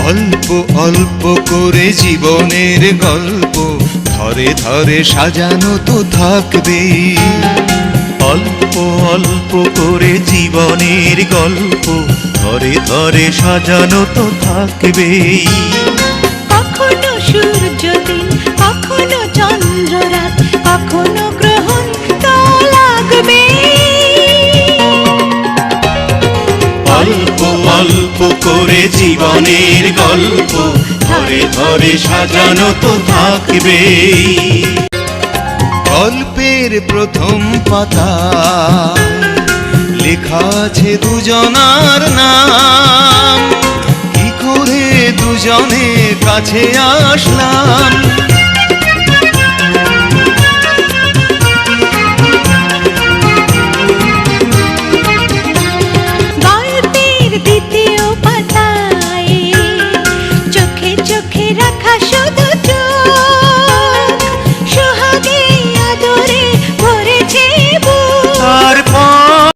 অল্প অল্প করে জীবনের গল্প ধরে ধরে সাজানো তো থাকবেই। অল্প অল্প করে জীবনের গল্প ধরে ধরে সাজানো তো থাকবেই। কখনো সূর্য দিন, কখনো চন্দ্র রাত, কখনো গ্রহণ তো লাগবে। অল্প অল্প করে জীবনের গল্প ধরে ধরে সাজানো তো থাকবেই। গল্পের প্রথম পাতা লেখা আছে দুজনার নাম, কি করে দুজনে কাছে আসলাম।